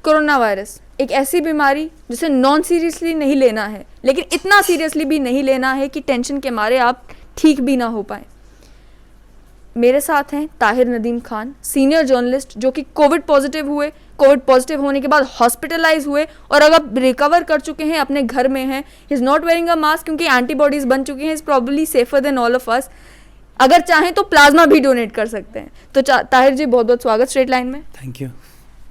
Corona virus एक ऐसी बीमारी जिसे नॉन सीरियसली नहीं लेना है, लेकिन इतना सीरियसली भी नहीं लेना है कि टेंशन के मारे आप ठीक भी ना हो पाए। मेरे साथ हैं ताहिर नदीम खान, सीनियर जर्नलिस्ट, जो कि कोविड पॉजिटिव हुए, कोविड पॉजिटिव होने के बाद हॉस्पिटलाइज हुए और अगर रिकवर कर चुके हैं, अपने घर में हैं। He is not wearing a mask क्योंकि एंटीबॉडीज़ बन चुकी हैं। Is probably safer than all of us. अगर चाहें तो प्लाज्मा भी डोनेट कर सकते हैं। तो ताहिर जी, बहुत बहुत स्वागत स्ट्रेट लाइन में। Thank you.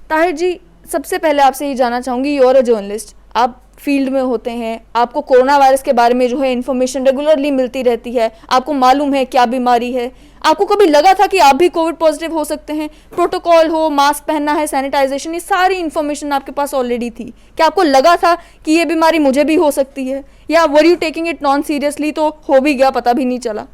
ताहिर जी, सबसे पहले आपसे ये जानना चाहूँगी, यू आर अ जर्नलिस्ट, आप फील्ड में होते हैं, आपको कोरोना वायरस के बारे में जो है इन्फॉर्मेशन रेगुलरली मिलती रहती है, आपको मालूम है क्या बीमारी है। आपको कभी लगा था कि आप भी कोविड पॉजिटिव हो सकते हैं? प्रोटोकॉल हो, मास्क पहनना है, सैनिटाइजेशन, ये सारी इन्फॉर्मेशन आपके पास ऑलरेडी थी। क्या आपको लगा था कि ये बीमारी मुझे भी हो सकती है, या were you taking it non seriously, तो हो भी गया, पता भी नहीं चला?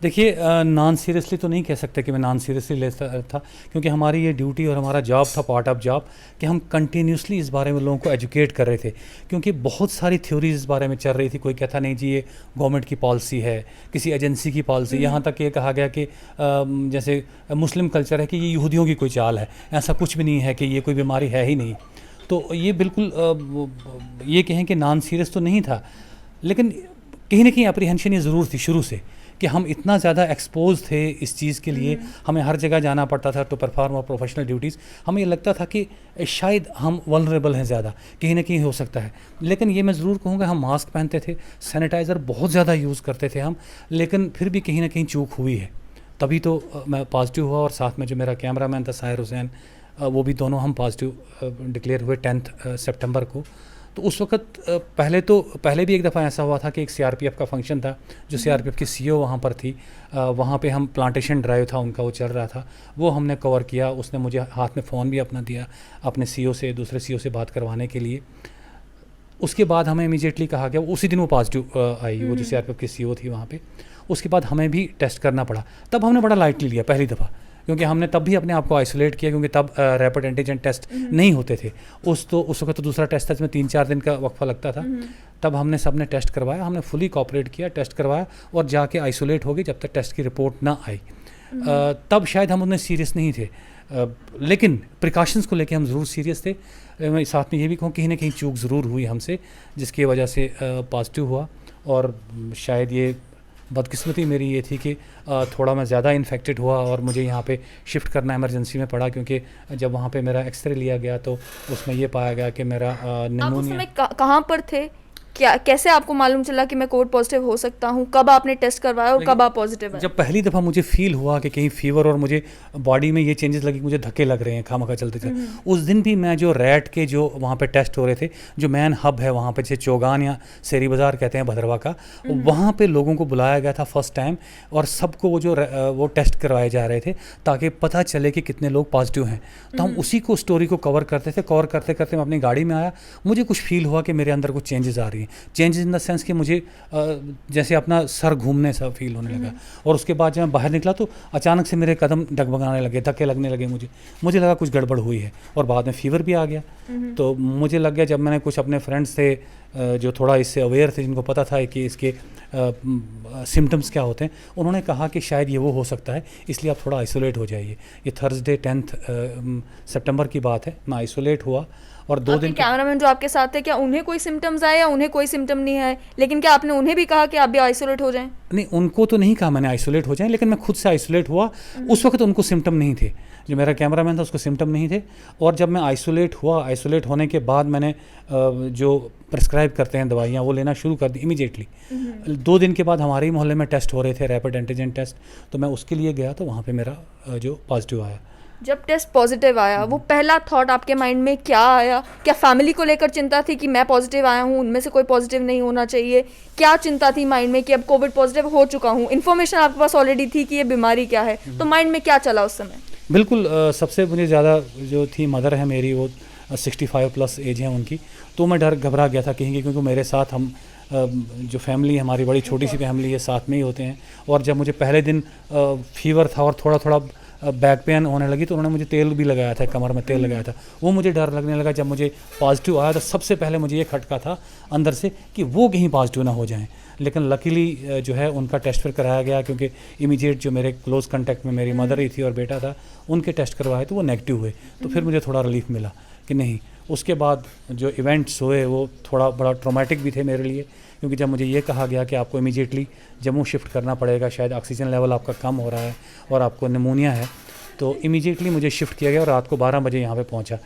देखिए, नॉन सीरियसली तो नहीं कह सकते कि मैं नॉन सीरियसली लेता था, क्योंकि हमारी ये ड्यूटी और हमारा जॉब था, पार्ट ऑफ जॉब, कि हम कंटिन्यूसली इस बारे में लोगों को एजुकेट कर रहे थे। क्योंकि बहुत सारी थ्योरीज इस बारे में चल रही थी। कोई कहता नहीं जी ये गवर्नमेंट की पॉलिसी है, किसी एजेंसी की पॉलिसी, यहाँ तक ये कहा गया कि जैसे मुस्लिम कल्चर है कि ये यहूदियों की कोई चाल है। ऐसा कुछ भी नहीं है, कि ये कोई बीमारी है ही नहीं। तो ये बिल्कुल ये कहें कि नॉन सीरियस तो नहीं था, लेकिन कहीं ना कहीं अप्रीहेंशन ये ज़रूर थी शुरू से, कि हम इतना ज़्यादा एक्सपोज थे इस चीज़ के लिए, हमें हर जगह जाना पड़ता था टू परफॉर्म और प्रोफेशनल ड्यूटीज़। हमें ये लगता था कि शायद हम वल्नरेबल हैं ज़्यादा, कहीं ना कहीं हो सकता है। लेकिन ये मैं ज़रूर कहूँगा, हम मास्क पहनते थे, सैनिटाइज़र बहुत ज़्यादा यूज़ करते थे हम, लेकिन फिर भी कहीं ना कहीं चूक हुई है। तभी तो मैं पॉजिटिव हुआ, और साथ में जो मेरा कैमरा मैन था साहिर हुसैन, वो भी दोनों हम पॉजिटिव डिक्लेयर हुए 10 सितंबर को। तो उस वक्त पहले भी एक दफ़ा ऐसा हुआ था कि एक सीआरपीएफ का फंक्शन था, जो सीआरपीएफ की सीईओ वहाँ पर थी, वहाँ पे हम प्लांटेशन ड्राइव था उनका, वो चल रहा था, वो हमने कवर किया। उसने मुझे हाथ में फ़ोन भी अपना दिया अपने सीईओ से, दूसरे सीईओ से बात करवाने के लिए। उसके बाद हमें इमीडिएटली कहा गया, उसी दिन वो पॉजिटिव आई, वो जो सीआरपीएफ की सीईओ थी वहाँ पे। उसके बाद हमें भी टेस्ट करना पड़ा। तब हमने बड़ा लाइटली लिया पहली दफ़ा, क्योंकि हमने तब भी अपने आप को आइसोलेट किया, क्योंकि तब रैपिड एंटीजन टेस्ट नहीं होते थे। उस वक्त तो दूसरा टेस्ट था जिसमें 3-4 दिन का वक्फा लगता था। तब हमने सबने टेस्ट करवाया, हमने फुली कोऑपरेट किया, टेस्ट करवाया और जाके आइसोलेट हो गए जब तक टेस्ट की रिपोर्ट ना आई। तब शायद हम उतने सीरियस नहीं थे, लेकिन प्रिकॉशंस को लेके हम ज़रूर सीरियस थे। मैं साथ में ये भी कहूँ, कहीं ना कहीं चूक ज़रूर हुई हमसे, जिसकी वजह से पॉजिटिव हुआ। और शायद ये बदकिस्मती मेरी ये थी कि थोड़ा मैं ज़्यादा इन्फेक्टेड हुआ और मुझे यहाँ पे शिफ्ट करना इमरजेंसी में पड़ा, क्योंकि जब वहाँ पे मेरा एक्सरे लिया गया तो उसमें ये पाया गया कि मेरा निमोनिया। आप उस समय कहाँ पर थे? क्या, कैसे आपको मालूम चला कि मैं कोविड पॉजिटिव हो सकता हूँ? कब आपने टेस्ट करवाया और कब आप पॉजिटिव आए? जब पहली दफ़ा मुझे फील हुआ कि कहीं फीवर और मुझे बॉडी में ये चेंजेस लगी, मुझे धक्के लग रहे हैं खामखा चलते थे, उस दिन भी मैं जो रैट के जो वहाँ पे टेस्ट हो रहे थे, जो मैन हब है वहाँ पे, जैसे चौगान या शेरी बाज़ार कहते हैं भद्रवा का, वहाँ पे लोगों को बुलाया गया था फर्स्ट टाइम, और सबको वो टेस्ट करवाए जा रहे थे ताकि पता चले कि कितने लोग पॉजिटिव हैं। तो हम उसी को स्टोरी को कवर करते थे। कवर करते करते मैं अपनी गाड़ी में आया, मुझे कुछ फील हुआ कि मेरे अंदर कुछ चेंजेस आ रही हैं। चेंजेस इन द सेंस कि मुझे जैसे अपना सर घूमने सा फील होने लगा। और उसके बाद जब मैं बाहर निकला तो अचानक से मेरे कदम डगमगाने लगे, धक्के लगने लगे। मुझे लगा कुछ गड़बड़ हुई है, और बाद में फीवर भी आ गया। तो मुझे लग गया, जब मैंने कुछ अपने फ्रेंड्स थे जो थोड़ा इससे अवेयर थे, जिनको पता था कि इसके सिम्टम्स क्या होते हैं, उन्होंने कहा कि शायद ये वो हो सकता है, इसलिए आप थोड़ा आइसोलेट हो जाइए। ये थर्सडे 10 सितंबर की बात है। मैं आइसोलेट हुआ, और 2 दिन कैमरामैन जो आपके साथ थे, क्या उन्हें कोई सिम्टम्स आए या उन्हें कोई सिम्टम नहीं आए? लेकिन क्या आपने उन्हें भी कहा कि आप भी आइसोलेट हो जाएं? नहीं, उनको तो नहीं कहा मैंने आइसोलेट हो जाएं, लेकिन मैं खुद से आइसोलेट हुआ। उस वक्त उनको सिम्टम नहीं थे, जो मेरा कैमरामैन था उसको सिम्टम नहीं थे। और जब मैं आइसोलेट हुआ, आइसोलेट होने के बाद मैंने जो प्रिस्क्राइब करते हैं दवाइयाँ, वो लेना शुरू कर दी इमीडिएटली। 2 दिन के बाद हमारे ही मोहल्ले में टेस्ट हो रहे थे, रैपिड एंटीजन टेस्ट, तो मैं उसके लिए गया, तो वहाँ पर मेरा जो पॉजिटिव आया। जब टेस्ट पॉजिटिव आया, वो पहला थॉट आपके माइंड में क्या आया? क्या फैमिली को लेकर चिंता थी कि मैं पॉजिटिव आया हूँ, उनमें से कोई पॉजिटिव नहीं होना चाहिए? क्या चिंता थी माइंड में कि अब कोविड पॉजिटिव हो चुका हूँ, इन्फॉर्मेशन आपके पास ऑलरेडी थी कि ये बीमारी क्या है, तो माइंड में क्या चला उस समय? बिल्कुल, सबसे मुझे ज़्यादा जो थी, मदर है मेरी, वो 65+ एज है उनकी, तो मैं घबरा गया था कहीं, क्योंकि मेरे साथ हम जो फैमिली है हमारी, बड़ी छोटी सी फैमिली है, साथ में ही होते हैं। और जब मुझे पहले दिन फीवर था और थोड़ा बैक पेन होने लगी, तो उन्होंने मुझे तेल भी लगाया था, कमर में तेल लगाया था, वो मुझे डर लगने लगा। जब मुझे पॉजिटिव आया तो सबसे पहले मुझे ये खटका था अंदर से कि वो कहीं पॉजिटिव ना हो जाएं। लेकिन लकीली जो है उनका टेस्ट फिर कराया गया, क्योंकि इमीडिएट जो मेरे क्लोज कांटेक्ट में मेरी मदर ही थी और बेटा था, उनके टेस्ट करवाए तो वो नेगेटिव हुए। तो फिर मुझे थोड़ा रिलीफ मिला कि नहीं। उसके बाद जो इवेंट्स हुए वो थोड़ा बड़ा ट्रॉमेटिक भी थे मेरे लिए, क्योंकि जब मुझे ये कहा गया कि आपको इमीडिएटली जम्मू शिफ्ट करना पड़ेगा, शायद ऑक्सीजन लेवल आपका कम हो रहा है और आपको निमोनिया है, तो इमीडिएटली मुझे शिफ्ट किया गया और रात को 12 बजे यहाँ पे पहुँचा।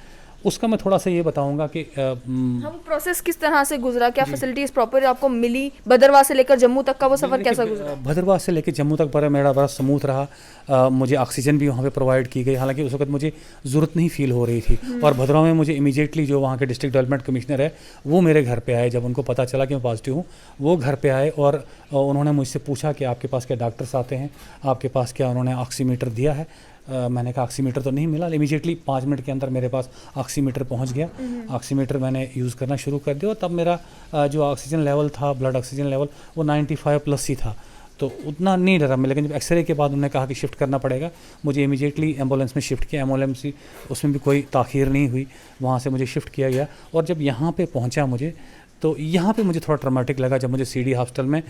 उसका मैं थोड़ा सा ये बताऊंगा कि हाँ, वो प्रोसेस किस तरह से गुजरा, क्या फैसिलिटीज प्रॉपर आपको मिली, भद्रवाह से लेकर जम्मू तक का वो सफ़र कैसा गुजरा? भद्रवाह से लेकर जम्मू तक मेरा बड़ा स्मूथ रहा। मुझे ऑक्सीजन भी वहाँ पे प्रोवाइड की गई, हालांकि उस वक्त मुझे ज़रूरत नहीं फील हो रही थी। और भद्रवाह में मुझे इमीडिएटली जो वहाँ के डिस्ट्रिक्ट डेवलपमेंट कमिश्नर है वो मेरे घर पे आए। जब उनको पता चला कि मैं पॉजिटिव हूँ, वो घर पे आए और उन्होंने मुझसे पूछा कि आपके पास क्या डॉक्टर्स आते हैं, आपके पास क्या, उन्होंने ऑक्सीमीटर दिया है। मैंने कहा ऑक्सीमीटर तो नहीं मिला। इमीडिएटली 5 मिनट के अंदर मेरे पास ऑक्सीमीटर पहुंच गया। ऑक्सीमीटर मैंने यूज़ करना शुरू कर दिया और तब मेरा जो ऑक्सीजन लेवल था, ब्लड ऑक्सीजन लेवल, वो 95+ ही था, तो उतना नहीं डरा मैं। लेकिन जब एक्सरे के बाद उन्होंने कहा कि शिफ्ट करना पड़ेगा, मुझे इमीडिएटली एम्बुलेंस में शिफ्ट किया। एम्बुलेंस उसमें भी कोई ताख़ीर नहीं हुई, वहाँ से मुझे शिफ्ट किया गया। और जब यहाँ पे पहुँचा मुझे, तो यहाँ पे मुझे थोड़ा ट्रॉमेटिक लगा। जब मुझे सीडी हॉस्पिटल में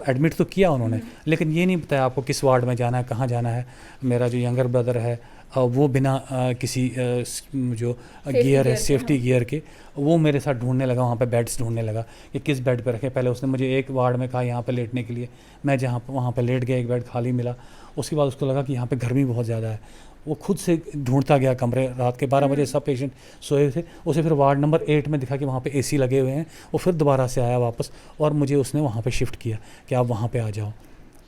एडमिट तो किया उन्होंने, लेकिन ये नहीं बताया आपको किस वार्ड में जाना है, कहाँ जाना है। मेरा जो यंगर ब्रदर है वो बिना किसी जो गियर है, सेफ्टी गियर के, वो मेरे साथ ढूंढने लगा, वहाँ पे बेड्स ढूंढने लगा कि किस बेड पे रखें। पहले उसने मुझे एक वार्ड में कहा यहाँ पे लेटने के लिए, मैं वहाँ पे लेट गया, एक बेड खाली मिला। उसके बाद उसको लगा कि यहाँ पे गर्मी बहुत ज़्यादा है, वो खुद से ढूंढता गया कमरे। रात के 12 बजे सब पेशेंट सोए थे। उसे फिर वार्ड नंबर 8 में दिखा कि वहाँ पे एसी लगे हुए हैं। वो फिर दोबारा से आया वापस और मुझे उसने वहाँ पे शिफ्ट किया कि आप वहाँ पे आ जाओ।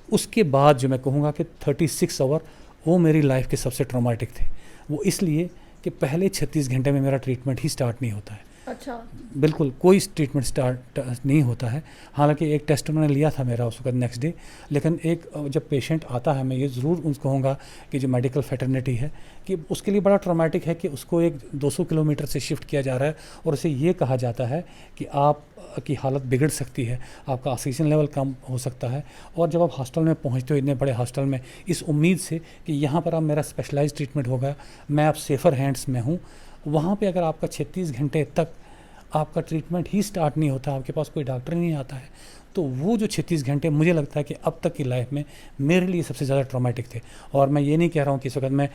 उसके बाद जो मैं कहूँगा कि 36 आवर वो मेरी लाइफ के सबसे ट्रॉमेटिक थे। वो इसलिए कि पहले 36 घंटे में मेरा ट्रीटमेंट ही स्टार्ट नहीं होता है। अच्छा, बिल्कुल कोई ट्रीटमेंट स्टार्ट नहीं होता है। हालांकि एक टेस्ट उन्होंने लिया था मेरा उस वक्त नेक्स्ट डे, लेकिन एक जब पेशेंट आता है, मैं ये ज़रूर उनको कहूँगा कि जो मेडिकल फैटर्निटी है कि उसके लिए बड़ा ट्रॉमेटिक है कि उसको एक 200 किलोमीटर से शिफ्ट किया जा रहा है और उसे ये कहा जाता है कि आप की हालत बिगड़ सकती है, आपका ऑक्सीजन लेवल कम हो सकता है। और जब आप हॉस्टल में पहुँचते हो, इतने बड़े हॉस्टल में, इस उम्मीद से कि यहाँ पर अब मेरा स्पेशलाइज्ड ट्रीटमेंट होगा, मैं अब सेफ़र हैंड्स में हूँ, वहाँ पे अगर आपका 36 घंटे तक आपका ट्रीटमेंट ही स्टार्ट नहीं होता, आपके पास कोई डॉक्टर नहीं आता है, तो वो जो 36 घंटे मुझे लगता है कि अब तक की लाइफ में मेरे लिए सबसे ज़्यादा ट्रॉमेटिक थे। और मैं ये नहीं कह रहा हूँ कि इस वक्त मैं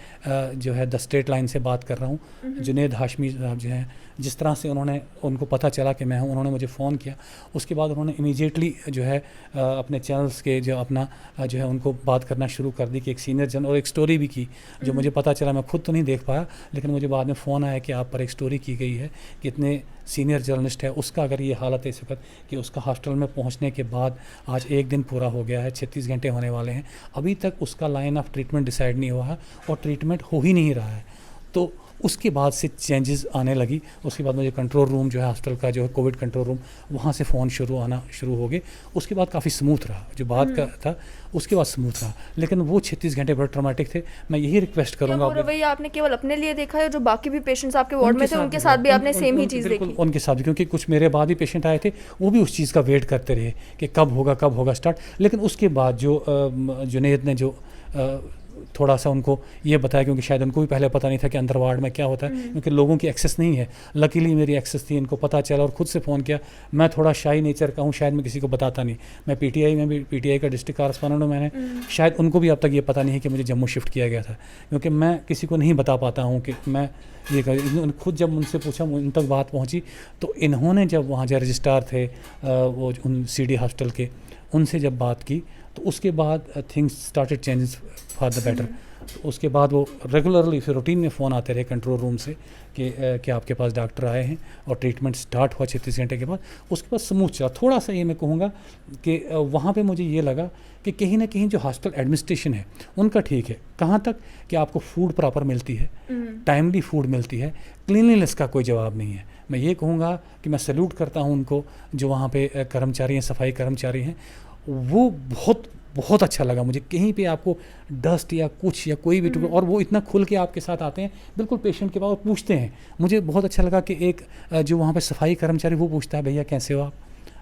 जो है द स्ट्रेट लाइन से बात कर रहा हूँ। जुनेद हाशमी साहब जो हैं, जिस तरह से उनको पता चला कि मैं हूँ, उन्होंने मुझे फ़ोन किया। उसके बाद उन्होंने इमीडिएटली जो है अपने चैनल्स के जो अपना जो है उनको बात करना शुरू कर दी कि एक सीनियर जर्नल, और एक स्टोरी भी की जो मुझे पता चला। मैं खुद तो नहीं देख पाया, लेकिन मुझे बाद में फ़ोन आया कि आप पर एक स्टोरी की गई है कि इतने सीनियर जर्नलिस्ट है, उसका अगर ये हालत है इस वक्त कि उसका हॉस्टल में पहुंचने के बाद आज 1 दिन पूरा हो गया है, 36 घंटे होने वाले हैं, अभी तक उसका लाइन ऑफ ट्रीटमेंट डिसाइड नहीं हुआ है और ट्रीटमेंट हो ही नहीं रहा है। तो उसके बाद से चेंजेस आने लगी। उसके बाद मुझे कंट्रोल रूम जो है हॉस्टल का, जो है कोविड कंट्रोल रूम, वहाँ से फ़ोन आना शुरू हो गए। उसके बाद काफ़ी स्मूथ रहा, जो बात का था उसके बाद स्मूथ रहा, लेकिन वो 36 घंटे बड़े ट्रॉमेटिक थे। मैं यही रिक्वेस्ट करूँगा, रवैया आपने केवल अपने लिए देखा है, जो बाकी भी पेशेंट्स आपके वार्ड में थे उनके साथ भी आपने सेम ही चीज़ देखी? उनके साथ भी, क्योंकि कुछ मेरे बाद भी पेशेंट आए थे, वो भी उस चीज़ का वेट करते रहे कि कब होगा स्टार्ट। लेकिन उसके बाद जो जुनेद ने जो थोड़ा सा उनको ये बताया, क्योंकि शायद उनको भी पहले पता नहीं था कि अंदर वार्ड में क्या होता है, क्योंकि लोगों की एक्सेस नहीं है। लकीली मेरी एक्सेस थी, इनको पता चला और ख़ुद से फ़ोन किया। मैं थोड़ा शाई नेचर का हूँ, शायद मैं किसी को बताता नहीं। मैं पीटीआई में भी, पीटीआई का डिस्ट्रिक्ट कॉरेस्पॉन्डेंट हूँ। मैंने शायद उनको भी अब तक ये पता नहीं है कि मुझे जम्मू शिफ्ट किया गया था, क्योंकि मैं किसी को नहीं बता पाता हूँ कि मैं ये खुद जब उनसे पूछा, उन तक बात पहुँची, तो इन्होंने जब वहाँ जो रजिस्ट्रार थे वो उन CD हॉस्टल के, उनसे जब बात की, तो उसके बाद things started changes for the better. उसके बाद वो रेगुलरली फिर रूटीन में फ़ोन आते रहे कंट्रोल रूम से कि आपके पास डॉक्टर आए हैं, और ट्रीटमेंट स्टार्ट हुआ 36 घंटे के बाद। उसके बाद स्मूथ चला। थोड़ा सा ये मैं कहूँगा कि वहाँ पे मुझे ये लगा कि कहीं ना कहीं जो हॉस्पिटल एडमिनिस्ट्रेशन है उनका ठीक है। कहाँ तक कि आपको फूड प्रॉपर मिलती है, टाइमली फूड मिलती है, क्लीनलीनेस का कोई जवाब नहीं है। मैं ये कहूँगा कि मैं सैल्यूट करता हूँ उनको, जो वहाँ पे कर्मचारी हैं, सफाई कर्मचारी हैं, वो बहुत अच्छा लगा मुझे। कहीं पे आपको डस्ट या कुछ या कोई भी और वो इतना खुल के आपके साथ आते हैं, बिल्कुल पेशेंट के बाद पूछते हैं। मुझे बहुत अच्छा लगा कि एक जो वहाँ पे सफाई कर्मचारी, वो पूछता है, भैया कैसे हो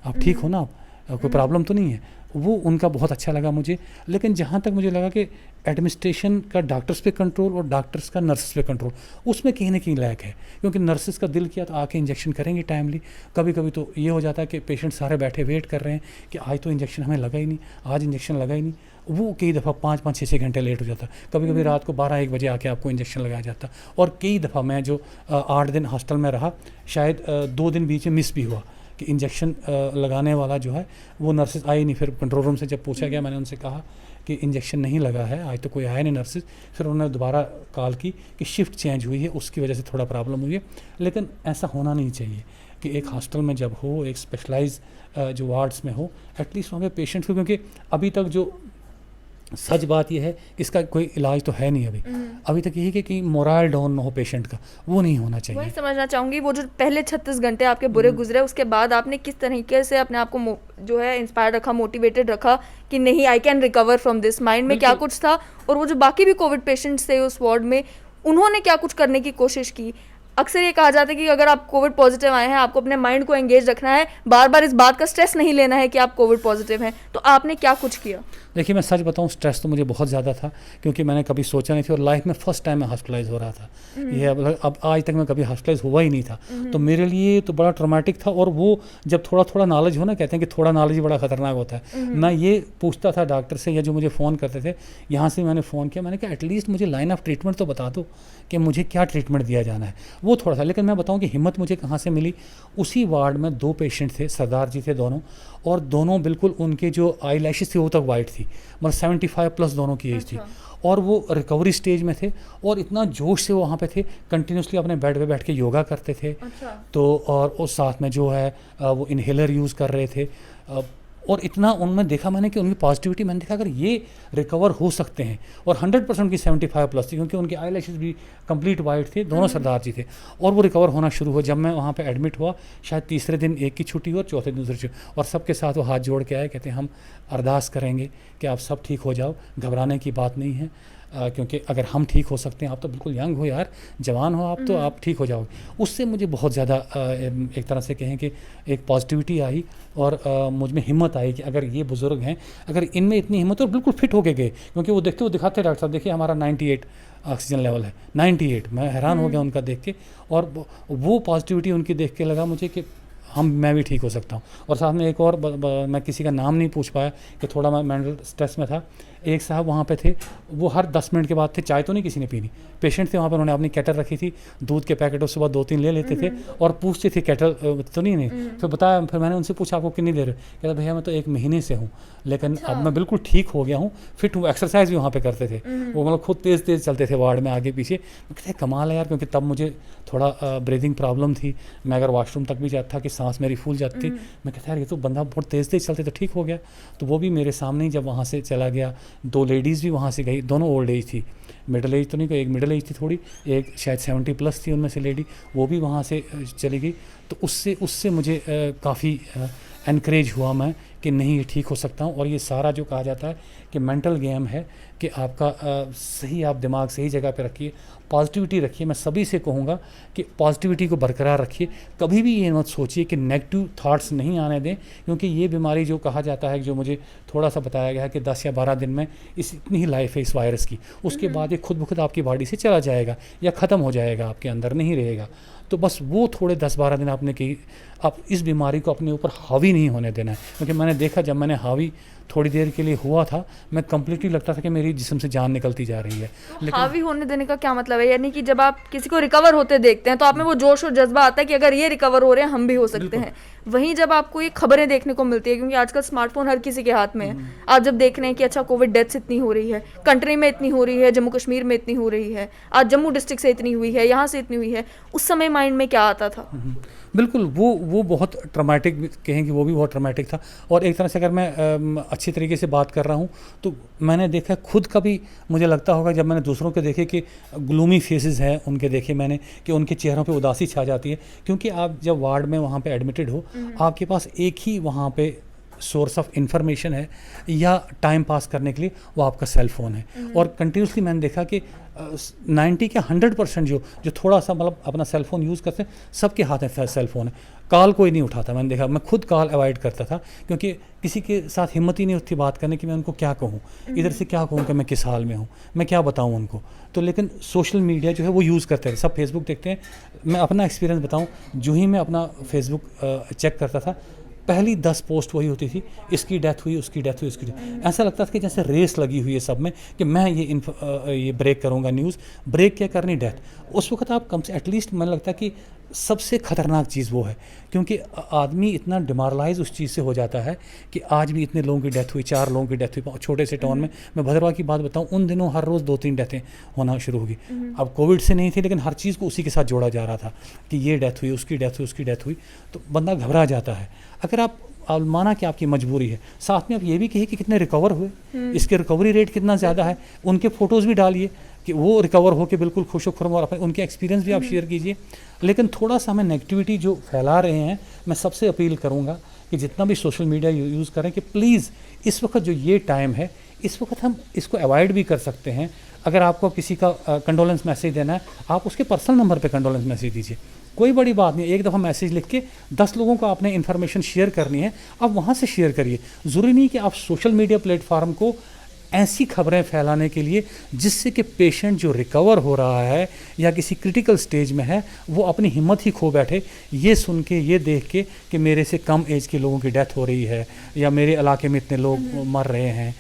आप ठीक हो ना, कोई प्रॉब्लम तो नहीं है। वो उनका बहुत अच्छा लगा मुझे। लेकिन जहाँ तक मुझे लगा कि एडमिनिस्ट्रेशन का डॉक्टर्स पे कंट्रोल और डॉक्टर्स का नर्सेस पे कंट्रोल, उसमें कहीं ना कहीं लैक है, क्योंकि नर्सेस का दिल किया तो आके इंजेक्शन करेंगे टाइमली। कभी कभी तो ये हो जाता है कि पेशेंट सारे बैठे वेट कर रहे हैं कि आज तो इंजेक्शन हमें लगा ही नहीं, आज इंजेक्शन लगा ही नहीं। वो कई दफ़ा 5-5 6-6 घंटे लेट हो जाता। कभी कभी रात को 12-1 बजे आके आपको इंजेक्शन लगाया जाता। और कई दफ़ा मैं जो 8 दिन हॉस्टल में रहा, शायद 2 दिन बीच में मिस भी हुआ कि इंजेक्शन लगाने वाला जो है वो नर्सेज आई नहीं। फिर कंट्रोल रूम से जब पूछा गया, मैंने उनसे कहा कि इंजेक्शन नहीं लगा है, आज तो कोई आया नहीं नर्सेज। फिर उन्होंने दोबारा कॉल की कि शिफ्ट चेंज हुई है, उसकी वजह से थोड़ा प्रॉब्लम हुई है। लेकिन ऐसा होना नहीं चाहिए कि एक हॉस्टल में जब हो, एक स्पेशलाइज जो वार्ड्स में हो, एटलीस्ट वहाँ पे पेशेंट्स को, क्योंकि अभी तक जो सच बात यह है कि इसका कोई इलाज तो है नहीं अभी तक यही कि मोरल डाउन ना हो पेशेंट का, वो नहीं होना चाहिए। वही समझना चाहूँगी, वो जो पहले 36 घंटे आपके बुरे गुजरे, उसके बाद आपने किस तरीके से अपने आप को जो है इंस्पायर रखा, मोटिवेटेड रखा कि नहीं I can recover from this, mind में क्या कुछ था? और वो जो बाकी भी कोविड पेशेंट्स थे उस वार्ड में, उन्होंने क्या कुछ करने की कोशिश की? अक्सर ये कहा जाता है कि अगर आप कोविड पॉजिटिव आए हैं, आपको अपने माइंड को एंगेज रखना है, बार बार इस बात का स्ट्रेस नहीं लेना है कि आप कोविड पॉजिटिव हैं। तो आपने क्या कुछ किया? देखिए, मैं सच बताऊं, स्ट्रेस तो मुझे बहुत ज़्यादा था, क्योंकि मैंने कभी सोचा नहीं था, और लाइफ में फ़र्स्ट टाइम मैं हॉस्पिटलाइज हो रहा था। ये अब आज तक मैं कभी हॉस्पिटलाइज हुआ ही नहीं था। तो मेरे लिए तो बड़ा ट्रॉमेटिक था। और वो जब थोड़ा थोड़ा नॉलेज हो ना, कहते हैं कि थोड़ा नॉलेज ही बड़ा ख़तरनाक होता है। मैं ये पूछता था डॉक्टर से, या जो मुझे फ़ोन करते थे, यहाँ से मैंने फ़ोन किया, मैंने कहा एटलीस्ट मुझे लाइन ऑफ ट्रीटमेंट तो बता दो कि मुझे क्या ट्रीटमेंट दिया जाना है। वो थोड़ा सा, लेकिन मैं बताऊँ कि हिम्मत मुझे कहाँ से मिली। उसी वार्ड में 2 पेशेंट थे, सरदार जी थे दोनों, और दोनों बिल्कुल, उनके जो आई लैशेस थी वो तक वाइट थी, मतलब 75+ दोनों की एज थी। और वो रिकवरी स्टेज में थे, और इतना जोश से वो वहाँ पे थे, कंटिन्यूसली अपने बेड पे बैठ के योगा करते थे। तो और उस साथ में जो है वो इन्हेलर यूज़ कर रहे थे। और इतना उनमें देखा मैंने कि उनकी पॉजिटिविटी, मैंने देखा अगर ये रिकवर हो सकते हैं। और 100% की 75+ थी, क्योंकि उनके आई लैशेस भी कंप्लीट वाइट थे, दोनों सरदार जी थे। और वो रिकवर होना शुरू हुआ। जब मैं वहाँ पे एडमिट हुआ, शायद तीसरे दिन एक की छुट्टी और चौथे दिन दूसरी छुट्टी, और सबके साथ वो हाथ जोड़ के आए, कहते हैं हम अरदास करेंगे कि आप सब ठीक हो जाओ, घबराने की बात नहीं है, क्योंकि अगर हम ठीक हो सकते हैं, आप तो बिल्कुल यंग हो यार, जवान हो आप, तो आप ठीक हो जाओगे। उससे मुझे बहुत ज़्यादा एक तरह से कहें कि एक पॉजिटिविटी आई, और मुझ में हिम्मत आई कि अगर ये बुज़ुर्ग हैं, अगर इनमें इतनी हिम्मत, और बिल्कुल फिट होके गए, क्योंकि वो देखते, वो दिखाते डॉक्टर साहब, देखिए हमारा 98 ऑक्सीजन लेवल है, 98। मैं हैरान हो गया उनका देख के, और वो पॉजिटिविटी उनकी देख के लगा मुझे कि मैं भी ठीक हो सकता हूँ। और साथ में एक और मैं किसी का नाम नहीं पूछ पाया कि थोड़ा मैं मेंटल स्ट्रेस में था। एक साहब वहाँ पे थे, वो हर 10 मिनट के बाद थे, चाय तो नहीं किसी ने पीनी, पेशेंट थे वहाँ पर, उन्होंने अपनी केटल रखी थी, दूध के पैकेट सुबह 2-3 ले लेते थे, और पूछते थे केटल तो नहीं। फिर बताया, फिर मैंने उनसे पूछा आपको कितनी देर? कहता भैया मैं तो 1 महीने से हूँ, लेकिन अब मैं बिल्कुल ठीक हो गया हूँ, फिट हूँ। एक्सरसाइज भी वहाँ पे करते थे वो, मतलब खुद तेज़ चलते थे वार्ड में आगे पीछे। मैं कहते कमाल है यार, क्योंकि तब मुझे थोड़ा ब्रीदिंग प्रॉब्लम थी, मैं अगर वॉशरूम तक भी जाता था कि सांस मेरी फूल जाती थी। मैं कहता यार ये तो बंदा बहुत तेज़ चलते तो ठीक हो गया। तो वो भी मेरे सामने ही जब वहाँ से चला गया, 2 लेडीज़ भी वहाँ से गई, दोनों ओल्ड एज थी, मिडिल एज तो नहीं, एक मिडिल एज थी थोड़ी, एक शायद 70+ थी उनमें से लेडी, वो भी वहाँ से चली गई। तो उससे मुझे काफ़ी एनकरेज हुआ मैं कि नहीं ये ठीक हो सकता हूँ। और ये सारा जो कहा जाता है कि मेंटल गेम है, कि आपका सही, आप दिमाग सही जगह पे रखिए, पॉजिटिविटी रखिए। मैं सभी से कहूँगा कि पॉजिटिविटी को बरकरार रखिए, कभी भी ये मत सोचिए कि नेगेटिव थॉट्स नहीं आने दें, क्योंकि ये बीमारी जो कहा जाता है, जो मुझे थोड़ा सा बताया गया है कि 10 या 12 दिन में इतनी ही लाइफ है इस वायरस की, उसके बाद ये खुद ब खुद आपकी बॉडी से चला जाएगा या ख़त्म हो जाएगा, आपके अंदर नहीं रहेगा। तो बस वो थोड़े 10-12 दिन आपने कि आप इस बीमारी को अपने ऊपर हावी नहीं होने देना है। क्योंकि मैंने देखा, जब मैंने हावी थोड़ी देर के लिए हुआ था, मैं कंप्लीटली लगता था कि मेरी जिस्म से जान निकलती जा रही है। लेकिन हावी होने देने का क्या मतलब है? यानी कि जब आप किसी को रिकवर होते देखते हैं तो आप में वो जोश और जज्बा आता है कि अगर ये रिकवर हो रहे हैं हम भी हो सकते हैं। वहीं जब आपको ये खबरें देखने को मिलती है, क्योंकि आजकल स्मार्टफोन हर किसी के हाथ में है, आप जब देख रहे हैं कि अच्छा कोविड डेथ्स इतनी हो रही है, कंट्री में इतनी हो रही है, जम्मू कश्मीर में इतनी हो रही है, आज जम्मू डिस्ट्रिक्ट से इतनी हुई है, यहाँ से इतनी हुई है, उस समय माइंड में क्या आता था? बिल्कुल, वो बहुत ट्रॉमेटिक कहें कि वो भी बहुत ट्रॉमेटिक था। और एक तरह से अगर मैं अच्छी तरीके से बात कर रहा हूँ, तो मैंने देखा खुद का भी, मुझे लगता होगा जब मैंने दूसरों के देखे कि ग्लूमी फेसेस हैं उनके, देखे मैंने कि उनके चेहरों पे उदासी छा जाती है। क्योंकि आप जब वार्ड में वहाँ पे एडमिटेड हो, आपके पास एक ही वहाँ पे सोर्स ऑफ इंफॉर्मेशन है या टाइम पास करने के लिए, वो आपका सेल फ़ोन है। और कंटिन्यूसली मैंने देखा कि 90 के 100% जो थोड़ा सा मतलब अपना सेल फ़ोन यूज़ करते हैं, सबके हाथ में सेल फ़ोन है। कॉल कोई नहीं उठाता, मैंने देखा, मैं खुद कॉल अवॉइड करता था, क्योंकि किसी के साथ हिम्मत ही नहीं होती बात करने की, मैं उनको क्या कहूँ, इधर से क्या कहूँ कि मैं किस हाल में हूँ, मैं क्या बताऊँ उनको। तो लेकिन सोशल मीडिया जो है वो यूज़ करते हैं, सब फेसबुक देखते हैं। मैं अपना एक्सपीरियंस बताऊँ, जो ही मैं अपना फेसबुक चेक करता था, पहली 10 पोस्ट वही होती थी, इसकी डेथ हुई, उसकी डेथ हुई, उसकी डेथ। ऐसा लगता था कि जैसे रेस लगी हुई है सब में कि मैं ये ब्रेक करूँगा न्यूज़, ब्रेक क्या करनी, डेथ। उस वक्त आप कम से एटलीस्ट मुझे लगता है कि सबसे ख़तरनाक चीज़ वो है, क्योंकि आदमी इतना डिमोरलाइज उस चीज़ से हो जाता है कि आज भी इतने लोगों की डेथ हुई, 4 लोगों की डेथ हुई छोटे से टाउन में। मैं भद्रवाह की बात बताऊं, उन दिनों हर रोज़ 2-3 डेथें होना शुरू होगी। अब कोविड से नहीं थी, लेकिन हर चीज़ को उसी के साथ जोड़ा जा रहा था कि ये डेथ हुई, उसकी डेथ हुई, उसकी डेथ हुई, तो बंदा घबरा जाता है। अगर आप माना कि आपकी मजबूरी है, साथ में आप ये भी कहिए कि कितने रिकवर हुए, इसके रिकवरी रेट कितना ज़्यादा है, उनके फ़ोटोज़ भी डालिए कि वो रिकवर होकर बिल्कुल खुश खुरम, और अपने उनके एक्सपीरियंस भी आप शेयर कीजिए। लेकिन थोड़ा सा हमें नेगेटिविटी जो फैला रहे हैं, मैं सबसे अपील करूंगा कि जितना भी सोशल मीडिया यूज़ करें कि प्लीज़ इस वक्त जो ये टाइम है, इस वक्त हम इसको अवॉइड भी कर सकते हैं। अगर आपको किसी का कंडोलेंस मैसेज देना है, आप उसके पर्सनल नंबर पे कंडोलेंस मैसेज दीजिए, कोई बड़ी बात नहीं। एक दफ़ा मैसेज लिख के 10 लोगों को आपने इन्फॉर्मेशन शेयर करनी है, आप वहाँ से शेयर करिए। ज़रूरी नहीं कि आप सोशल मीडिया प्लेटफार्म को ऐसी खबरें फैलाने के लिए जिससे कि पेशेंट जो रिकवर हो रहा है या किसी क्रिटिकल स्टेज में है, वो अपनी हिम्मत ही खो बैठे, ये सुन के, ये देख के कि मेरे से कम एज के लोगों की डेथ हो रही है या मेरे इलाके में इतने लोग मर रहे हैं।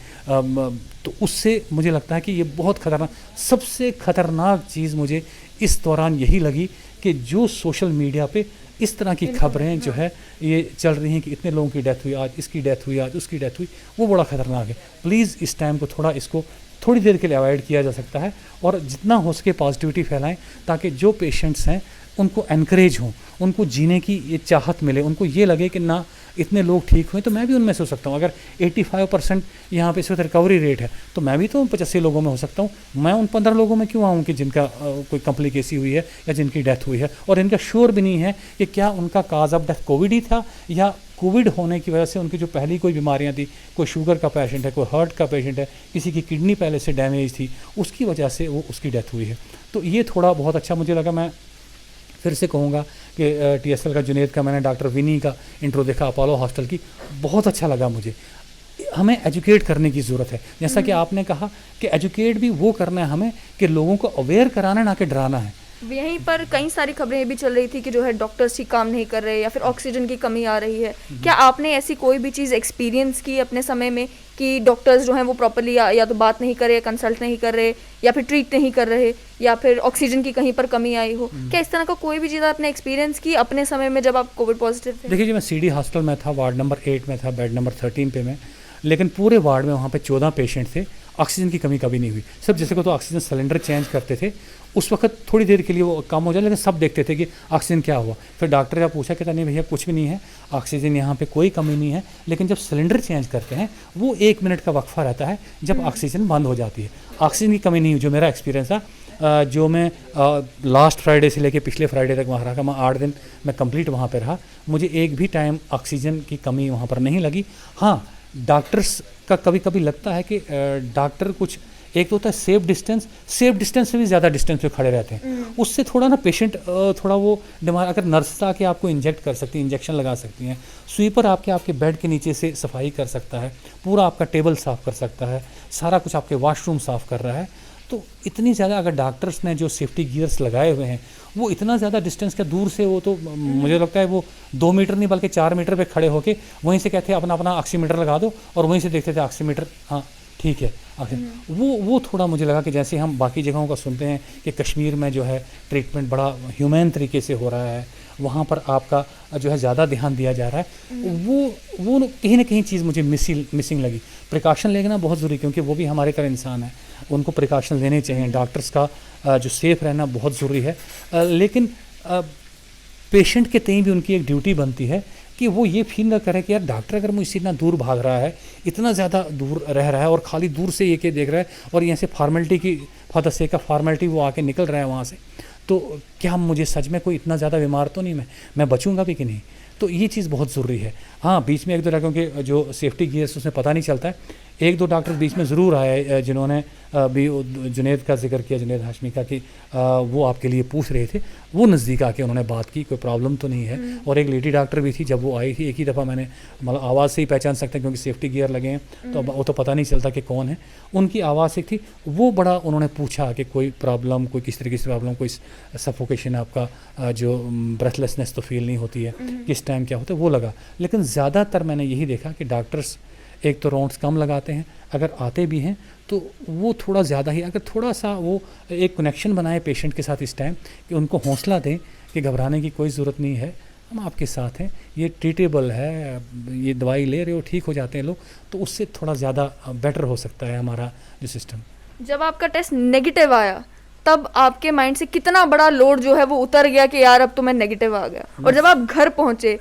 तो उससे मुझे लगता है कि ये बहुत ख़तरनाक, सबसे ख़तरनाक चीज़ मुझे इस दौरान यही लगी कि जो सोशल मीडिया पे इस तरह की खबरें जो है ये चल रही हैं कि इतने लोगों की डेथ हुई, आज इसकी डेथ हुई, आज उसकी डेथ हुई, वो बड़ा ख़तरनाक है। प्लीज़ इस टाइम को थोड़ा, इसको थोड़ी देर के लिए अवॉइड किया जा सकता है और जितना हो सके पॉजिटिविटी फैलाएं, ताकि जो पेशेंट्स हैं उनको एनकरेज हों, उनको जीने की ये चाहत मिले, उनको ये लगे कि ना इतने लोग ठीक हुए तो मैं भी उनमें से हो सकता हूँ। अगर 85% यहाँ पे इस वक्त रिकवरी रेट है तो मैं भी तो 85 लोगों में हो सकता हूँ। मैं उन 15 लोगों में क्यों आऊँ कि जिनका कोई कॉम्प्लिकेसी हुई है या जिनकी डेथ हुई है, और इनका श्योर भी नहीं है कि क्या उनका काज ऑफ डेथ कोविड ही था या कोविड होने की वजह से उनकी जो पहली कोई बीमारियां थी, कोई शुगर का पेशेंट है, कोई हार्ट का पेशेंट है, किसी की किडनी पहले से डैमेज थी, उसकी वजह से वो उसकी डेथ हुई है। तो ये थोड़ा बहुत अच्छा मुझे लगा। मैं फिर से कहूँगा कि TSL का जुनेद का, मैंने डॉक्टर विनी का इंट्रो देखा अपोलो हॉस्टल की, बहुत अच्छा लगा मुझे। हमें एजुकेट करने की ज़रूरत है, जैसा कि आपने कहा कि एजुकेट भी वो करना है हमें कि लोगों को अवेयर कराना, ना कि डराना है। यहीं पर कई सारी खबरें ये भी चल रही थी कि जो है डॉक्टर्स ठीक काम नहीं कर रहे या फिर ऑक्सीजन की कमी आ रही है। क्या आपने ऐसी कोई भी चीज़ एक्सपीरियंस की अपने समय में कि डॉक्टर्स जो हैं वो प्रॉपर्ली या तो बात नहीं कर रहे, कंसल्ट नहीं कर रहे, या फिर ट्रीट नहीं कर रहे, या फिर ऑक्सीजन की कहीं पर कमी आई हो? क्या इस तरह का कोई भी चीज़ आपने एक्सपीरियंस की अपने समय में जब आप कोविड पॉजिटिव थे? देखिए जी, मैं CD हॉस्टल में था, वार्ड नंबर 8 में था, बेड नंबर 13 पे मैं, लेकिन पूरे वार्ड में वहाँ पे 14 पेशेंट थे, ऑक्सीजन की कमी कभी नहीं हुई। सब जैसे को तो ऑक्सीजन सिलेंडर चेंज करते थे, उस वक्त थोड़ी देर के लिए वो कम हो जाए, लेकिन सब देखते थे कि ऑक्सीजन क्या हुआ। फिर डॉक्टर का पूछा कि नहीं भैया कुछ भी नहीं है, ऑक्सीजन यहाँ पे कोई कमी नहीं है, लेकिन जब सिलेंडर चेंज करते हैं वो 1 मिनट का वक्फा रहता है जब ऑक्सीजन बंद हो जाती है। ऑक्सीजन की कमी नहीं हुई, जो मेरा एक्सपीरियंस था। जो मैं लास्ट फ्राइडे से लेके पिछले फ्राइडे तक वहाँ रहा, मैं 8 दिन मैं कंप्लीट वहाँ पे रहा, मुझे एक भी टाइम ऑक्सीजन की कमी वहाँ पर नहीं लगी। हाँ, डॉक्टर्स का कभी कभी लगता है कि डॉक्टर कुछ, एक तो होता है सेफ डिस्टेंस से भी ज़्यादा डिस्टेंस पे खड़े रहते हैं, उससे थोड़ा ना पेशेंट थोड़ा वो दिमाग, अगर नर्स आके आपको इंजेक्ट कर सकती है, इंजेक्शन लगा सकती हैं, स्वीपर आपके बेड के नीचे से सफाई कर सकता है, पूरा आपका टेबल साफ़ कर सकता है, सारा कुछ आपके वॉशरूम साफ़ कर रहा है, तो इतनी ज़्यादा अगर डॉक्टर्स ने जो सेफ्टी गियर्स लगाए हुए हैं वो इतना ज़्यादा डिस्टेंस का दूर से, वो तो मुझे लगता है वो 2 मीटर नहीं बल्कि 4 मीटर पे खड़े होके वहीं से कहते हैं अपना ऑक्सीमीटर लगा दो, और वहीं से देखते थे ऑक्सीमीटर, हाँ ठीक है। वो थोड़ा मुझे लगा कि जैसे हम बाकी जगहों का सुनते हैं कि कश्मीर में जो है ट्रीटमेंट बड़ा ह्यूमैन तरीके से हो रहा है, वहाँ पर आपका जो है ज़्यादा ध्यान दिया जा रहा है, वो कहीं ना कहीं चीज़ मुझे मिसिंग लगी। प्रिकॉशन लेना बहुत ज़रूरी, क्योंकि वो भी हमारे तरह इंसान है, उनको प्रिकॉशन लेने चाहिए। डॉक्टर्स का जो सेफ़ रहना बहुत ज़रूरी है, लेकिन पेशेंट के तय भी उनकी एक ड्यूटी बनती है कि वो ये फील ना करे कि यार डॉक्टर अगर मुझसे इतना दूर भाग रहा है, इतना ज़्यादा दूर रह रहा है और खाली दूर से ये के देख रहा है और यहाँ से फार्मेलिटी की for the sake of formality वो आके निकल रहा है वहाँ से, तो क्या मुझे सच में कोई इतना ज़्यादा बीमार तो नहीं, मैं बचूंगा भी कि नहीं। तो ये चीज़ बहुत ज़रूरी है। हाँ, बीच में 1-2 क्योंकि जो सेफ्टी गियर्स उसमें पता नहीं चलता है, 1-2 डॉक्टर बीच में ज़रूर आए जिन्होंने भी जुनेद का जिक्र किया, जुनेद हाशमी का, कि वो आपके लिए पूछ रहे थे, वो नज़दीक आके उन्होंने बात की, कोई प्रॉब्लम तो नहीं है। और एक लेडी डॉक्टर भी थी, जब वो आई थी एक ही दफ़ा मैंने मतलब आवाज़ से ही पहचान सकते हैं, क्योंकि सेफ्टी गियर लगे हैं तो वो तो पता नहीं चलता कि कौन है, उनकी आवाज़ से थी। वो बड़ा उन्होंने पूछा कि कोई प्रॉब्लम, कोई किस तरीके से प्रॉब्लम, कोई सफोकेशन आपका जो ब्रेथलेसनेस तो फील नहीं होती है, किस टाइम क्या होता है वो लगा। लेकिन ज़्यादातर मैंने यही देखा कि डॉक्टर्स एक तो राउंड्स कम लगाते हैं, अगर आते भी हैं तो वो थोड़ा ज़्यादा ही, अगर थोड़ा सा वो एक कनेक्शन बनाए पेशेंट के साथ इस टाइम कि उनको हौसला दें कि घबराने की कोई ज़रूरत नहीं है, हम आपके साथ हैं, ये ट्रीटेबल है, ये दवाई ले रहे हो, ठीक हो जाते हैं लोग, तो उससे थोड़ा ज़्यादा बेटर हो सकता है हमारा जो सिस्टम। जब आपका टेस्ट नेगेटिव आया तब आपके माइंड से कितना बड़ा लोड जो है वो उतर गया कि यार अब तो मैं नेगेटिव आ गया, और जब आप घर पहुंचे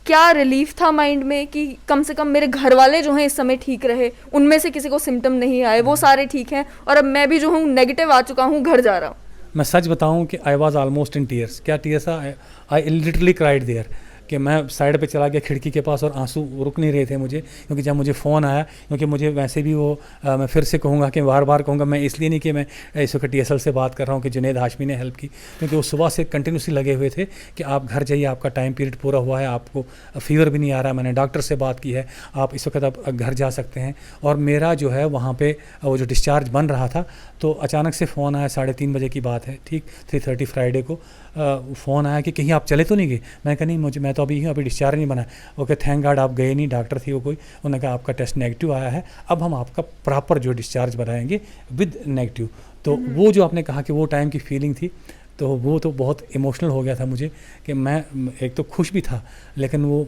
क्या रिलीफ था माइंड में कि कम से कम मेरे घर वाले जो हैं इस समय ठीक रहे, उनमें से किसी को सिम्टम नहीं आए, वो सारे ठीक हैं, और अब मैं भी जो हूँ नेगेटिव आ चुका हूँ, घर जा रहा हूँ। मैं सच बताऊं कि I was almost in tears. क्या tears I literally cried there कि मैं साइड पे चला गया खिड़की के पास और आंसू रुक नहीं रहे थे मुझे, क्योंकि जब मुझे फ़ोन आया, क्योंकि मुझे वैसे भी वो मैं फिर से कहूँगा कि बार बार कहूँगा, मैं इसलिए नहीं कि मैं इस वक्त TSL से बात कर रहा हूँ कि जुनैद हाशमी ने हेल्प की, क्योंकि वो सुबह से कंटिन्यूसली लगे हुए थे कि आप घर जाइए, आपका टाइम पीरियड पूरा हुआ है, आपको फीवर भी नहीं आ रहा, मैंने डॉक्टर से बात की है, आप इस वक्त आप घर जा सकते हैं। और मेरा जो है वहाँ पर वो जो डिस्चार्ज बन रहा था, तो अचानक से फ़ोन आया, 3:30 बजे की बात है, ठीक 3:30 फ्राइडे को फ़ोन आया कि कहीं आप चले तो नहीं गए। मैं कहा नहीं, मैं तो अभी हूँ, अभी डिस्चार्ज नहीं बना। ओके, थैंक गॉड आप गए नहीं, डॉक्टर थी वो कोई, उन्होंने कहा आपका टेस्ट नेगेटिव आया है, अब हम आपका प्रॉपर जो डिस्चार्ज बनाएंगे विद नेगेटिव। तो वो जो आपने कहा कि वो टाइम की फीलिंग थी, तो वो तो बहुत इमोशनल हो गया था मुझे कि मैं एक तो खुश भी था, लेकिन वो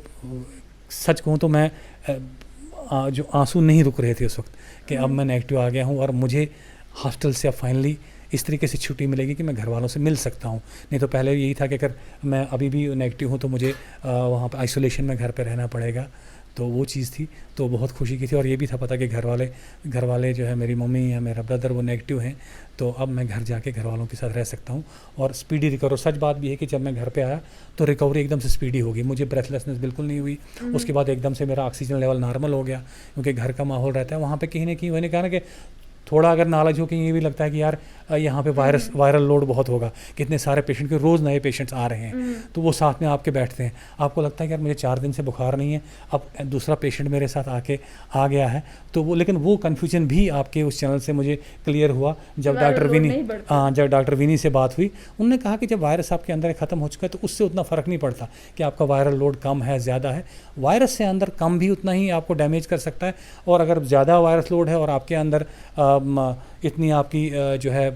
सच कहूँ तो मैं जो आंसू नहीं रुक रहे थे उस वक्त कि अब मैं नेगेटिव आ गया हूँ और मुझे हॉस्टल से अब फाइनली इस तरीके से छुट्टी मिलेगी कि मैं घर वालों से मिल सकता हूँ। नहीं तो पहले यही था कि अगर मैं अभी भी नेगेटिव हूँ तो मुझे वहाँ पर आइसोलेशन में घर पे रहना पड़ेगा, तो वो चीज़ थी, तो बहुत खुशी की थी। और ये भी था पता कि घर वाले जो है मेरी मम्मी या मेरा ब्रदर वो नेगेटिव हैं, तो अब मैं घर जाके घर वालों के साथ रह सकता हूँ और स्पीडी रिकवर। सच बात भी है कि जब मैं घर पे आया तो रिकवरी एकदम से स्पीडी हो गई, मुझे ब्रेथलेसनेस बिल्कुल नहीं हुई। उसके बाद एकदम से मेरा ऑक्सीजन लेवल नॉर्मल हो गया, क्योंकि घर का माहौल रहता है वहाँ पर। कहीं ना कहीं मैंने कहा ना कि थोड़ा अगर नॉलेज हो कि ये भी लगता है कि यार यहाँ पे वायरल लोड बहुत होगा, कितने सारे पेशेंट के रोज़ नए पेशेंट्स आ रहे हैं, तो वो साथ में आपके बैठते हैं, आपको लगता है कि यार मुझे 4 दिन से बुखार नहीं है, अब दूसरा पेशेंट मेरे साथ आके आ गया है, तो वो, लेकिन वो कन्फ्यूजन भी आपके उस चैनल से मुझे क्लियर हुआ जब डॉक्टर विनी से बात हुई। उन्होंने कहा कि जब वायरस आपके अंदर ख़त्म हो चुका है तो उससे उतना फ़र्क नहीं पड़ता कि आपका वायरल लोड कम है ज़्यादा है, वायरस से अंदर कम भी उतना ही आपको डैमेज कर सकता है, और अगर ज़्यादा वायरस लोड है और आपके अंदर इतनी आपकी जो है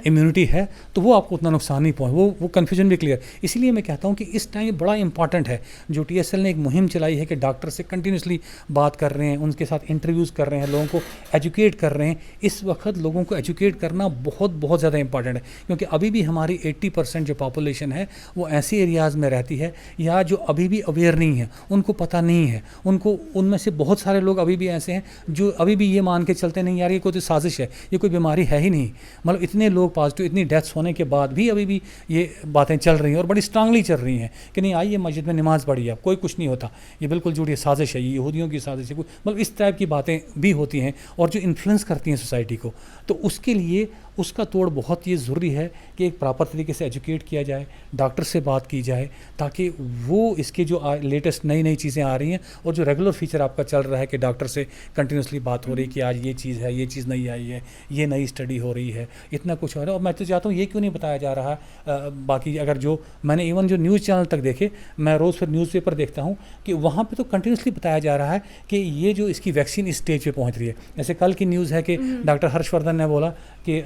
इम्यूनिटी है तो वो आपको उतना नुकसान नहीं पहुँच, वो कन्फ्यूजन भी क्लियर। इसीलिए मैं कहता हूँ कि इस टाइम बड़ा इंपॉर्टेंट है जो TSL ने एक मुहिम चलाई है कि डॉक्टर से कंटिन्यूसली बात कर रहे हैं, उनके साथ इंटरव्यूज़ कर रहे हैं, लोगों को एजुकेट कर रहे हैं। इस वक्त लोगों को एजुकेट करना बहुत ज़्यादा इंपॉर्टेंट है, क्योंकि अभी भी हमारी 80% जो पॉपुलेशन है वो ऐसे एरियाज़ में रहती है या जो अभी भी अवेयर नहीं है, उनको पता नहीं है, उनमें से बहुत सारे लोग अभी भी ऐसे हैं जो अभी भी ये मान के चलते नहीं यार ये कोई तो साजिश है, ये कोई बीमारी है ही नहीं। मतलब इतने लोग पॉजिटिव, इतनी डेथ्स होने के बाद भी अभी भी ये बातें चल रही हैं और बड़ी स्ट्रांगली चल रही हैं कि नहीं आइए मस्जिद में नमाज़ पढ़िए, अब कोई कुछ नहीं होता, ये बिल्कुल झूठ, ये साजिश है, ये यहूदियों की साजिश है, मतलब इस टाइप की बातें भी होती हैं और जो इन्फ्लुएंस करती हैं सोसाइटी को। तो उसके लिए उसका तोड़ बहुत ये ज़रूरी है कि एक प्रॉपर तरीके से एजुकेट किया जाए, डॉक्टर से बात की जाए, ताकि वो इसके जो लेटेस्ट नई चीज़ें आ रही हैं और जो रेगुलर फीचर आपका चल रहा है कि डॉक्टर से कंटिन्यूसली बात हो रही है कि आज ये चीज़ है, ये चीज़ नई आई है, ये नई स्टडी हो रही है, इतना कुछ हो रहा है। और मैं तो चाहता हूँ ये क्यों नहीं बताया जा रहा बाकी अगर जो मैंने इवन जो न्यूज़ चैनल तक देखे, मैं रोज़ फिर न्यूज़पेपर देखता हूँ कि वहाँ पर तो कंटिन्यूसली बताया जा रहा है कि ये जो इसकी वैक्सीन इस स्टेज पर पहुँच रही है। जैसे कल की न्यूज़ है कि डॉक्टर हर्षवर्धन ने बोला कि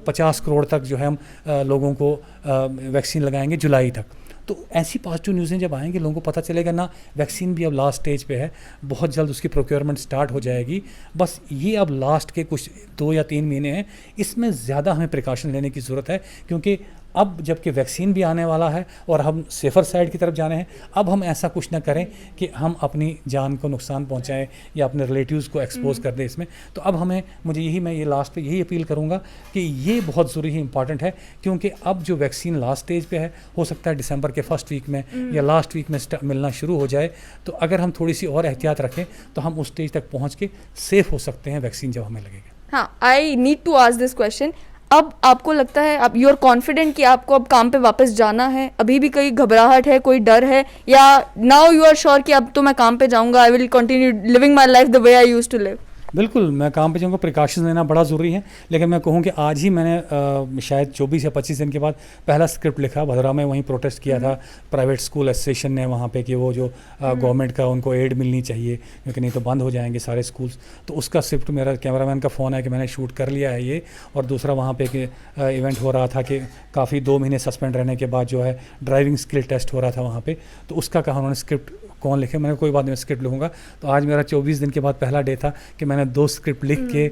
50 करोड़ तक जो है हम लोगों को वैक्सीन लगाएंगे जुलाई तक। तो ऐसी पॉजिटिव न्यूज़ें जब आएंगी लोगों को पता चलेगा ना, वैक्सीन भी अब लास्ट स्टेज पे है, बहुत जल्द उसकी प्रोक्योरमेंट स्टार्ट हो जाएगी। बस ये अब लास्ट के कुछ 2 या 3 महीने हैं, इसमें ज़्यादा हमें प्रिकॉशन लेने की ज़रूरत है, क्योंकि अब जबकि वैक्सीन भी आने वाला है और हम सेफ़र साइड की तरफ जाने हैं, अब हम ऐसा कुछ ना करें कि हम अपनी जान को नुकसान पहुंचाएं या अपने रिलेटिव्स को एक्सपोज कर दें इसमें। तो अब मैं ये लास्ट पे यही अपील करूंगा कि ये बहुत ज़रूरी है, इंपॉर्टेंट है, क्योंकि अब जो वैक्सीन लास्ट स्टेज पे है, हो सकता है दिसंबर के फर्स्ट वीक में या लास्ट वीक में मिलना शुरू हो जाए। तो अगर हम थोड़ी सी और एहतियात रखें तो हम उस स्टेज तक पहुँच के सेफ़ हो सकते हैं वैक्सीन जब हमें लगेगा। हाँ, I need to ask this question. अब आपको लगता है, आप यू आर कॉन्फिडेंट कि आपको अब काम पे वापस जाना है? अभी भी कोई घबराहट है, कोई डर है, या नाउ यू आर श्योर कि अब तो मैं काम पे जाऊंगा, I will continue living my life the way I used to live? बिल्कुल, मैं काम पे जाऊँगा, प्रिकॉशंस लेना बड़ा ज़रूरी है, लेकिन मैं कहूँ कि आज ही मैंने शायद 24 या 25 दिन के बाद पहला स्क्रिप्ट लिखा। भदरा में वहीं प्रोटेस्ट किया था प्राइवेट स्कूल एसोसिएशन ने वहाँ पे कि वो जो गवर्नमेंट का उनको एड मिलनी चाहिए, क्योंकि नहीं तो बंद हो जाएंगे सारे स्कूल्स। तो उसका स्क्रिप्ट मेरा कैमरामैन का फ़ोन है कि मैंने शूट कर लिया है ये। और दूसरा वहाँ पे कि इवेंट हो रहा था कि काफ़ी 2 महीने सस्पेंड रहने के बाद जो है ड्राइविंग स्किल टेस्ट हो रहा था वहाँ पे, तो उसका कहा उन्होंने स्क्रिप्ट कौन लिखे। मैंने कोई बात नहीं, स्क्रिप्ट लिखूंगा। तो आज मेरा 24 दिन के बाद पहला डे था कि मैंने 2 स्क्रिप्ट लिख के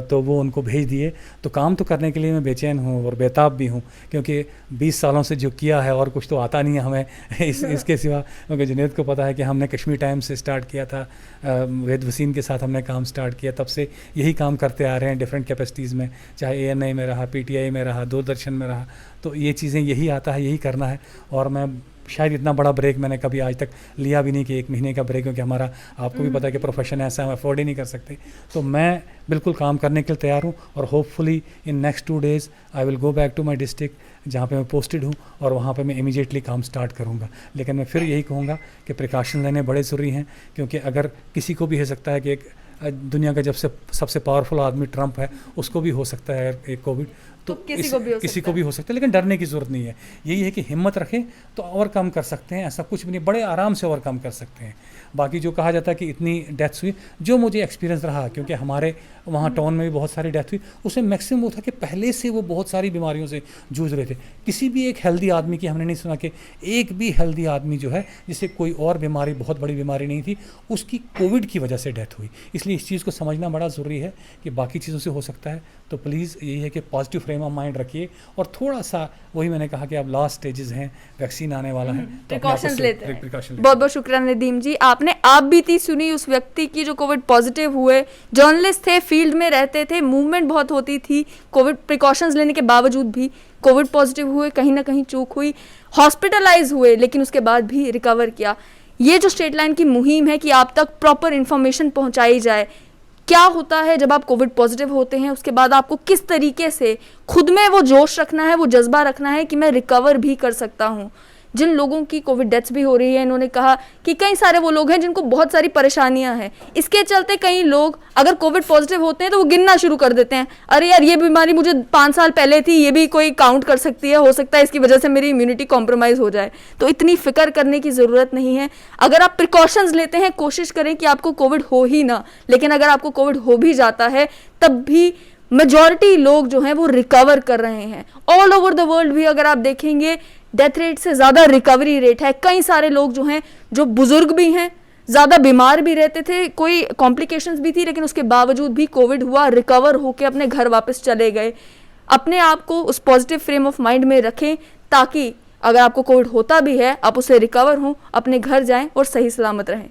तो वो उनको भेज दिए। तो काम तो करने के लिए मैं बेचैन हूँ और बेताब भी हूँ, क्योंकि 20 सालों से जो किया है और कुछ तो आता नहीं है हमें इसके सिवा। क्योंकि जुनैद को पता है कि हमने कश्मीर टाइम्स से स्टार्ट किया था, वेद वसीम के साथ हमने काम स्टार्ट किया, तब से यही काम करते आ रहे हैं डिफरेंट कैपेसिटीज़ में, चाहे ANI में रहा, PTI में रहा, दूरदर्शन में रहा। तो ये चीज़ें यही आता है, यही करना है। और मैं शायद इतना बड़ा ब्रेक मैंने कभी आज तक लिया भी नहीं कि 1 महीने का ब्रेक, क्योंकि हमारा आपको भी पता है कि प्रोफेशन ऐसा हम अफोर्ड ही नहीं कर सकते। तो मैं बिल्कुल काम करने के लिए तैयार हूँ और hopefully in next 2 days I will go back to my district जहाँ पे मैं पोस्टेड हूँ, और वहाँ पे मैं इमीडिएटली काम स्टार्ट करूँगा। लेकिन मैं फिर यही कहूँगा कि प्रिकॉशन लेने बड़े ज़रूरी हैं, क्योंकि अगर किसी को भी हो सकता है कि एक दुनिया का जब से सबसे पावरफुल आदमी ट्रंप है, उसको भी हो सकता है एक कोविड, तो किसी को भी हो सकता है। लेकिन डरने की ज़रूरत नहीं है, यही है कि हिम्मत रखें तो ओवरकम कर सकते हैं। ऐसा कुछ भी नहीं, बड़े आराम से ओवरकम कर सकते हैं। बाकी जो कहा जाता है कि इतनी डेथ्स हुई, जो मुझे एक्सपीरियंस रहा, क्योंकि हमारे वहाँ टाउन में भी बहुत सारी डेथ हुई, उसमें मैक्सिमम वो था कि पहले से वो बहुत सारी बीमारियों से जूझ रहे थे। किसी भी एक हेल्दी आदमी की हमने नहीं सुना कि एक भी हेल्दी आदमी जो है जिसे कोई और बीमारी, बहुत बड़ी बीमारी नहीं थी, उसकी कोविड की वजह से डेथ हुई। इसलिए इस चीज़ को समझना बड़ा ज़रूरी है कि बाकी चीज़ों से हो सकता है। तो प्लीज़ यही है कि पॉजिटिव फ्रेम ऑफ माइंड रखिए, और थोड़ा सा वही मैंने कहा कि अब लास्ट स्टेजेस हैं, वैक्सीन आने वाला है, तो प्रिकॉशंस लेते हैं। प्रिकॉशन बहुत बहुत शुक्रिया नदीम जी, आपने आप बीती सुनी उस व्यक्ति की जो कोविड पॉजिटिव हुए, जर्नलिस्ट थे, फील्ड में रहते थे, मूवमेंट बहुत होती थी, कोविड प्रिकॉशंस लेने के बावजूद भी कोविड पॉजिटिव हुए, कहीं ना कहीं चूक हुई, हॉस्पिटलाइज हुए, लेकिन उसके बाद भी रिकवर किया। ये जो स्टेट लाइन की मुहिम है कि आप तक प्रॉपर इन्फॉर्मेशन पहुंचाई जाए, क्या होता है जब आप कोविड पॉजिटिव होते हैं, उसके बाद आपको किस तरीके से खुद में वो जोश रखना है, वो जज्बा रखना है कि मैं रिकवर भी कर सकता हूँ। जिन लोगों की कोविड डेथ्स भी हो रही है, इन्होंने कहा कि कई सारे वो लोग हैं जिनको बहुत सारी परेशानियां हैं, इसके चलते कई लोग अगर कोविड पॉजिटिव होते हैं तो वो गिनना शुरू कर देते हैं, अरे यार ये बीमारी मुझे 5 साल पहले थी, ये भी कोई काउंट कर सकती है, हो सकता है इसकी वजह से मेरी इम्यूनिटी कॉम्प्रोमाइज हो जाए। तो इतनी फिक्र करने की ज़रूरत नहीं है। अगर आप प्रिकॉशंस लेते हैं, कोशिश करें कि आपको कोविड हो ही ना, लेकिन अगर आपको कोविड हो भी जाता है तब भी मेजॉरिटी लोग जो हैं वो रिकवर कर रहे हैं। ऑल ओवर द वर्ल्ड भी अगर आप देखेंगे, डेथ रेट से ज़्यादा रिकवरी रेट है। कई सारे लोग जो हैं, जो बुजुर्ग भी हैं, ज़्यादा बीमार भी रहते थे, कोई कॉम्प्लिकेशंस भी थी, लेकिन उसके बावजूद भी कोविड हुआ, रिकवर होकर अपने घर वापस चले गए। अपने आप को उस पॉजिटिव फ्रेम ऑफ माइंड में रखें, ताकि अगर आपको कोविड होता भी है, आप उससे रिकवर हों, अपने घर जाएं और सही सलामत रहें।